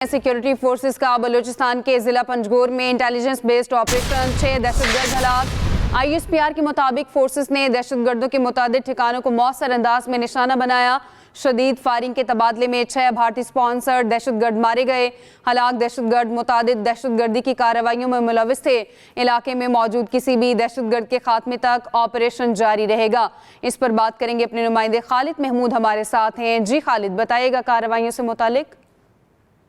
Security forces का बलूचिस्तान के जिला पंजगोर में इंटेलिजेंस बेस्ड ऑपरेशन, 6 दहशतगर्द हलाक। ISPR के मुताबिक फोर्सेस ने दहशतगर्दों के मुताबिक ठिकानों को मौसर अंदाज में निशाना बनाया। शदीद फायरिंग के तबादले में 6 भारतीय स्पॉन्सर्ड दहशतगर्द मारे गए। हलाक दहशतगर्द मुतादिद दहशतगर्दी की कार्रवाइयों में मुलविस थे। इलाके में मौजूद किसी भी दहशतगर्द के खात्मे तक ऑपरेशन जारी रहेगा। इस पर बात करेंगे अपने नुमाइंदे खालिद महमूद हमारे साथ हैं। जी खालिद, बताइएगा कार्रवाइयों से मुतालिक।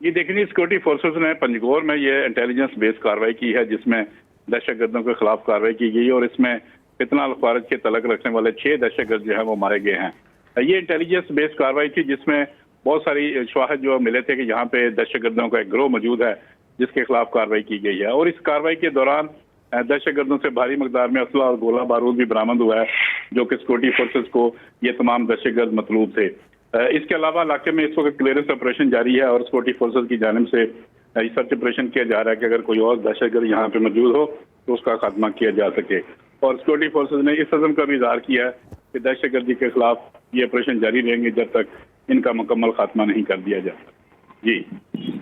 ये देखिए, सिक्योरिटी फोर्सेस ने पंजगोर में ये इंटेलिजेंस बेस्ड कार्रवाई की है जिसमें दहशतगर्दों के खिलाफ कार्रवाई की गई और इसमें फितना अल-खारिज के तलक रखने वाले 6 दहशतगर्द जो है वो मारे गए हैं। ये इंटेलिजेंस बेस्ड कार्रवाई थी जिसमें बहुत सारी शवाहिद जो मिले थे कि यहाँ पे दहशतगर्दों का एक गिरोह मौजूद है जिसके खिलाफ कार्रवाई की गई है और इस कार्रवाई के दौरान दहशतगर्दों से भारी मकदार में असला और गोला बारूद भी बरामद हुआ है जो कि सिक्योरिटी फोर्सेस को ये तमाम दहशतगर्द मतलूब थे। इसके अलावा इलाके में इस वक्त क्लियरेंस ऑपरेशन जारी है और सिक्योरिटी फोर्सेस की जानिब से सर्च ऑपरेशन किया जा रहा है कि अगर कोई और दहशतगर्द यहाँ पे मौजूद हो तो उसका खात्मा किया जा सके। और सिक्योरिटी फोर्सेस ने इस अज़म का भी इज़हार किया है कि दहशतगर्दी के खिलाफ ये ऑपरेशन जारी रहेंगे जब तक इनका मुकम्मल खात्मा नहीं कर दिया जाता। जी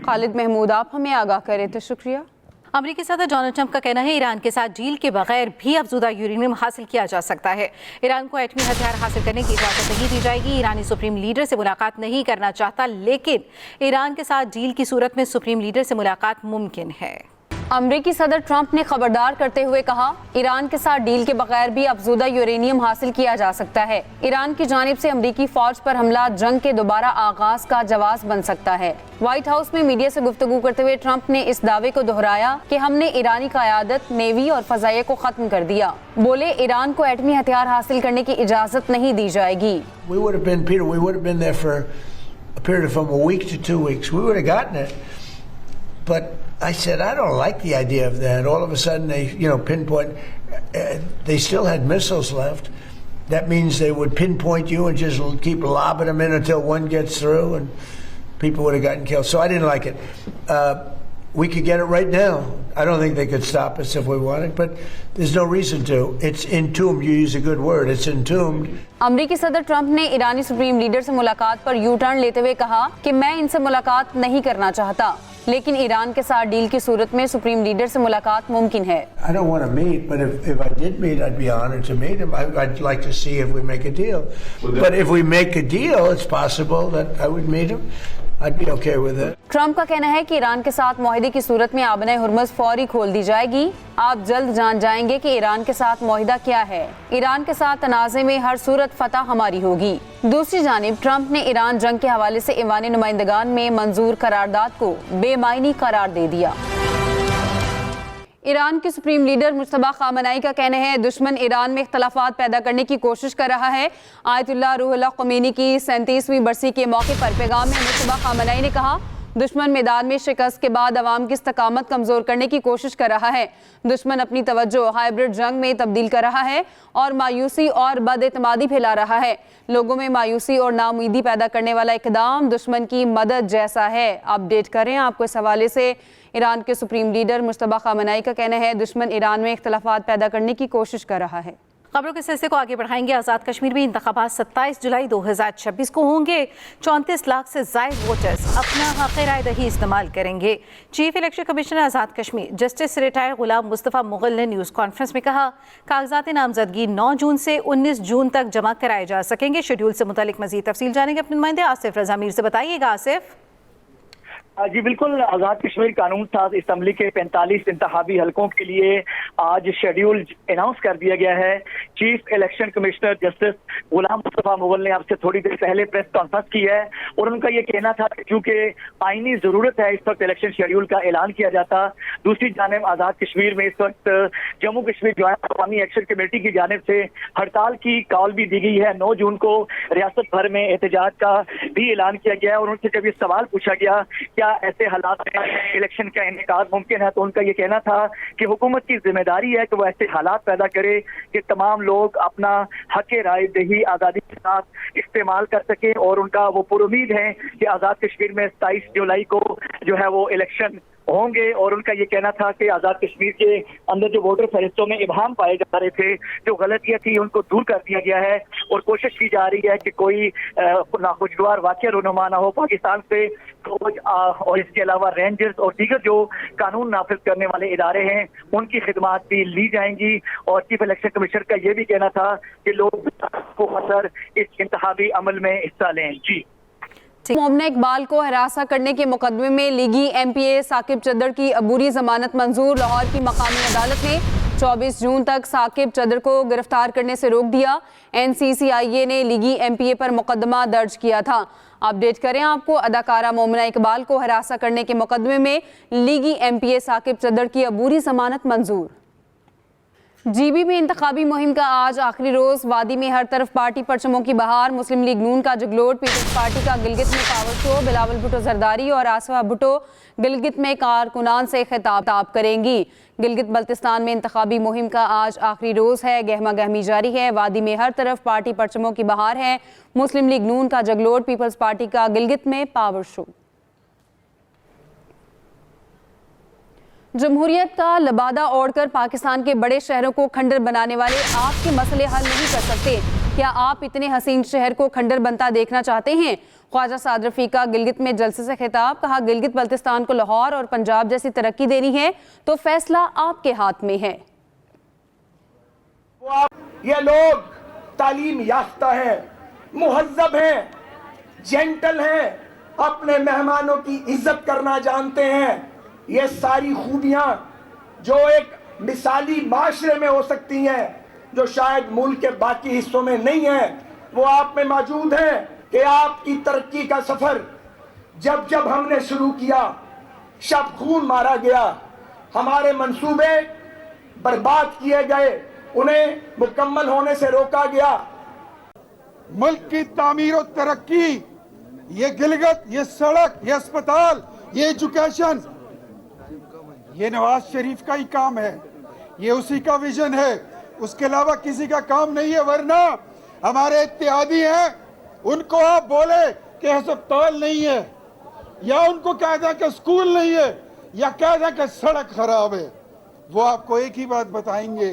खालिद महमूद, आप हमें आगाह करे तो शुक्रिया। अमेरिकी सदर डोनाल्ड ट्रंप का कहना है ईरान के साथ डील के बगैर भी अफजुदा यूरेनियम हासिल किया जा सकता है। ईरान को एटमी हथियार हासिल करने की इजाजत नहीं दी जाएगी। ईरानी सुप्रीम लीडर से मुलाकात नहीं करना चाहता, लेकिन ईरान के साथ डील की सूरत में सुप्रीम लीडर से मुलाकात मुमकिन है। अमरीकी सदर ट्रंप ने खबरदार करते हुए कहा, ईरान के साथ डील के बगैर भी अफजुदा यूरेनियम हासिल किया जा सकता है। ईरान की जानिब से अमरीकी फौज पर हमला जंग के दोबारा आगाज का जवाब बन सकता है। व्हाइट हाउस में मीडिया से गुफ्तगू करते हुए ट्रंप ने इस दावे को दोहराया कि हमने ईरानी क़यादत, नेवी और फजाइया को खत्म कर दिया। बोले, ईरान को एटमी हथियार हासिल करने की इजाजत नहीं दी जाएगी। But I said, I don't like the idea of that. All of a sudden, they, pinpoint. They still had missiles left. That means they would pinpoint you and just keep lobbing them in until one gets through, and people would have gotten killed. So I didn't like it. We could get it right now. I don't think they could stop us if we wanted, but there's no reason to. It's entombed. You use a good word. It's entombed. अमरीकी सदर Trump ने ईरानी supreme leader से मुलाकात पर U turn लेते हुए कहा कि मैं इनसे मुलाकात नहीं करना चाहता, लेकिन ईरान के साथ डील की सूरत में सुप्रीम लीडर से मुलाकात मुमकिन है। I don't want to meet, but if I did meet, I'd be honored to meet him. I'd like to see if we make a deal. But if we make a deal, it's possible that I would meet him. I'd be okay with it. Trump का कहना है कि Iran के साथ मुआहदे की सूरत में आबने Hormuz फौरी खोल दी जाएगी। आप जल्द जान जाएंगे कि ईरान के साथ मुआहदा क्या है। ईरान के साथ तनाज़े में हर सूरत फतह हमारी होगी। दूसरी जानिब ट्रंप ने ईरान जंग के हवाले से ईवान नुमाइंदगान में मंजूर करारदाद को बेमायनी करार दे दिया। ईरान की सुप्रीम लीडर मुज्तबा खामनेई का कहना है, दुश्मन ईरान में इख्तलाफात पैदा करने की कोशिश कर रहा है। आयतुल्लाह रूहुल्लाह ख़ुमैनी की 37वीं बरसी के मौके पर पैगाम में मुज्तबा खामनेई ने कहा, दुश्मन मैदान में शिकस्त के बाद अवाम की इस्तकामत कमज़ोर करने की कोशिश कर रहा है। दुश्मन अपनी तवज्जो हाइब्रिड जंग में तब्दील कर रहा है और मायूसी और बदएतमादी फैला रहा है। लोगों में मायूसी और नाउमीदी पैदा करने वाला इक़दाम दुश्मन की मदद जैसा है। अपडेट करें आपको इस हवाले से। ईरान के सुप्रीम लीडर मुज्तबा खामनेई का कहना है, दुश्मन ईरान में इख्तलाफात पैदा करने की कोशिश कर रहा है। खबरों के सिलसिले को आगे बढ़ाएंगे। आज़ाद कश्मीर में इंतखाबात 27 जुलाई 2026 को होंगे। 34 लाख से ज़ायद वोटर्स अपना हक़ राय दही इस्तेमाल करेंगे। Chief election commissioner Azad Kashmir justice retired गुलाम मुस्तफ़ा मुग़ल ने न्यूज़ कॉन्फ्रेंस में कहा, कागजात नामजदगी 9 जून से 19 जून तक जमा कराए जा सकेंगे। शेड्यूल से मुतालिक मज़ीद तफसील जानेंगे अपने नुमाइंदे आसिफ रज़ा मीर से। बताइएगा आसिफ। जी बिल्कुल, आज़ाद कश्मीर कानून साज असम्बली के 45 इंतखाबी हलकों के लिए आज शेड्यूल अनाउंस कर दिया गया है। चीफ इलेक्शन कमिश्नर जस्टिस गुलाम मुस्तफ़ा मुग़ल ने आपसे थोड़ी देर पहले प्रेस कॉन्फ्रेंस की है और उनका ये कहना था कि क्योंकि आईनी ज़रूरत है इस वक्त इलेक्शन शेड्यूल का ऐलान किया जाता। दूसरी जानिब आज़ाद कश्मीर में इस वक्त जम्मू कश्मीर ज्वाइंट अवामी एक्शन कमेटी की जानिब से हड़ताल की कॉल भी दी गई है। 9 जून को रियासत भर में एहतजाज का भी ऐलान किया गया है और उनसे जब ये सवाल पूछा गया क्या ऐसे हालात में इलेक्शन का इनेकाद मुमकिन है, तो उनका ये कहना था कि हुकूमत की जिम्मेदारी है कि वो ऐसे हालात पैदा करे कि तमाम लोग अपना हक राय दही आज़ादी के साथ इस्तेमाल कर सकें और उनका वो पुरुमीद है कि आज़ाद कश्मीर में 27 जुलाई को जो है वो इलेक्शन होंगे। और उनका ये कहना था कि आज़ाद कश्मीर के अंदर जो वोटर फहरिस्तों में इबहम पाए जा रहे थे, जो गलतियां थी, उनको दूर कर दिया गया है और कोशिश की जा रही है कि कोई नाखुशगवार वाक़या रूनुमा ना हो पाकिस्तान से। फौज और इसके अलावा रेंजर्स और दीगर जो कानून नाफिज करने वाले इदारे हैं, उनकी खिदमात भी ली जाएंगी। और चीफ इलेक्शन कमिश्नर का ये भी कहना था कि लोग को असर इस इंतखाबी अमल में हिस्सा लें। जी, मोमना इकबाल को हरासा करने के मुकदमे में लीगी एमपीए साकिब चद्दर की अबूरी जमानत मंजूर। लाहौर की मकामी अदालत ने 24 जून तक साकिब चद्दर को गिरफ्तार करने से रोक दिया। एनसीसीआईए ने लीगी एमपीए पर मुकदमा दर्ज किया था। अपडेट करें आपको, अदाकारा मोमना इकबाल को हरासा करने के मुकदमे में लीगी एमपीए साकिब चद्दर की अबूरी जमानत मंजूर। जीबी में इंतखाबी मुहिम का आज आखिरी रोज। वादी में हर तरफ पार्टी परचमों की बहार। मुस्लिम लीग नून का जगलोट, पीपल्स पार्टी का गिलगित में पावर शो। बिलावल भुट्टो जरदारी और आसफा भुट्टो गिलगित में कारकुनान से खिताब करेंगी। गिलगित बल्तिस्तान में इंतखाबी मुहिम का आज आखिरी रोज है। गहमा गहमी जारी है। वादी में हर तरफ पार्टी परचमों की बहार है। मुस्लिम लीग नून का जगलोट, पीपल्स पार्टी का गिलगित में पावर शो। जमहूरियत का लबादा ओढ़कर पाकिस्तान के बड़े शहरों को खंडर बनाने वाले आपके मसले हल नहीं कर सकते। क्या आप इतने हसीन शहर को खंडर बनता देखना चाहते हैं? ख्वाजा साद रफी का गिलगित में जलसे से खिताब। कहा, गिलगित बल्तिस्तान को लाहौर और पंजाब जैसी तरक्की देनी है तो फैसला आपके हाथ में है। ये लोग तालीम याफ्ता है, मुहज्जब हैं, जेंटल हैं, अपने मेहमानों की इज्जत करना जानते हैं। ये सारी खूबियां जो एक मिसाली माशरे में हो सकती हैं, जो शायद मुल्क के बाकी हिस्सों में नहीं है, वो आप में मौजूद है। कि आपकी तरक्की का सफर जब जब हमने शुरू किया, शब खून मारा गया, हमारे मंसूबे बर्बाद किए गए, उन्हें मुकम्मल होने से रोका गया। मुल्क की तामीर और तरक्की, ये गिलगित, ये सड़क, ये अस्पताल, ये एजुकेशन, ये नवाज शरीफ का ही काम है, ये उसी का विजन है, उसके अलावा किसी का काम नहीं है। वरना हमारे इत्तेहादी हैं, उनको आप बोले कि अस्पताल नहीं है, या उनको कह दें कि स्कूल नहीं है, या कह दें कि सड़क खराब है, वो आपको एक ही बात बताएंगे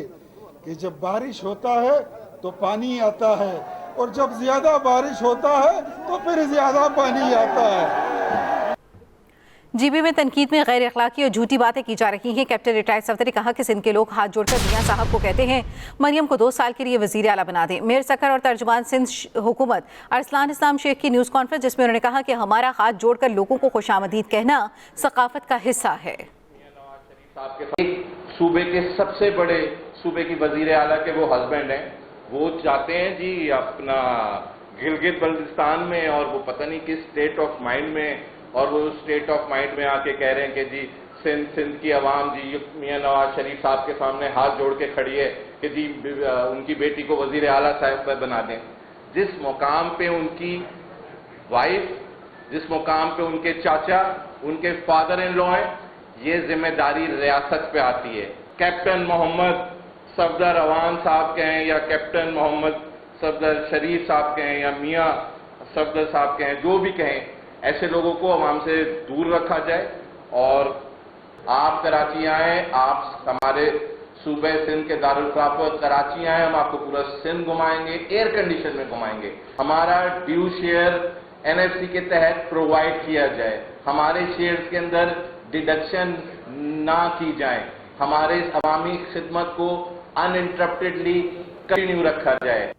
कि जब बारिश होता है तो पानी आता है, और जब ज्यादा बारिश होता है तो फिर ज्यादा पानी आता है। जीबी में तनकीद में गैर अखलाकी और झूठी बातें की जा रही हैं। कैप्टन रिटायर्ड सफदर ने कहा कि सिंध के लोग हाथ जोड़कर मियां साहब को कहते हैं मरियम को 2 साल के लिए वजीर आला बना दें। मेयर सखर और तर्जुमान सिंध हुकूमत अरसलान इस्लाम शेख की न्यूज़ कॉन्फ्रेंस, जिसमें उन्होंने कहा कि हमारा हाथ जोड़कर लोगों को खुशामदीद कहना सकाफत का हिस्सा है। सूबे के सबसे बड़े सूबे की वजीर आला के वो हस्बैंड हैं, वो चाहते हैं जी अपना गिलगित बल्तिस्तान में, और वो पता नहीं किस स्टेट ऑफ माइंड में, और वो स्टेट ऑफ माइंड में आके कह रहे हैं कि जी सिंध की आवाम जी मियां नवाज शरीफ साहब के सामने हाथ जोड़ के खड़ी है कि जी उनकी बेटी को वजीर आला साहब बना दें। जिस मुकाम पे उनकी वाइफ, जिस मुकाम पे उनके चाचा, उनके फादर इन लॉ हैं, ये जिम्मेदारी रियासत पे आती है। कैप्टन मोहम्मद सफदर अवान साहब कहें, या कैप्टन मोहम्मद सफदर शरीफ साहब कहें, या मियां सफदर साहब कहें, जो भी कहें, ऐसे लोगों को अवाम से दूर रखा जाए। और आप कराची आए, आप हमारे सूबे सिंध के दारुल खिलाफत कराची आए, हम आपको पूरा सिंध घुमाएंगे, एयर कंडीशन में घुमाएंगे। हमारा ड्यू शेयर एनएफसी के तहत प्रोवाइड किया जाए, हमारे शेयर्स के अंदर डिडक्शन ना की जाए, हमारे अवामी खिदमत को अनइंटरप्टेडली कंटिन्यू रखा जाए।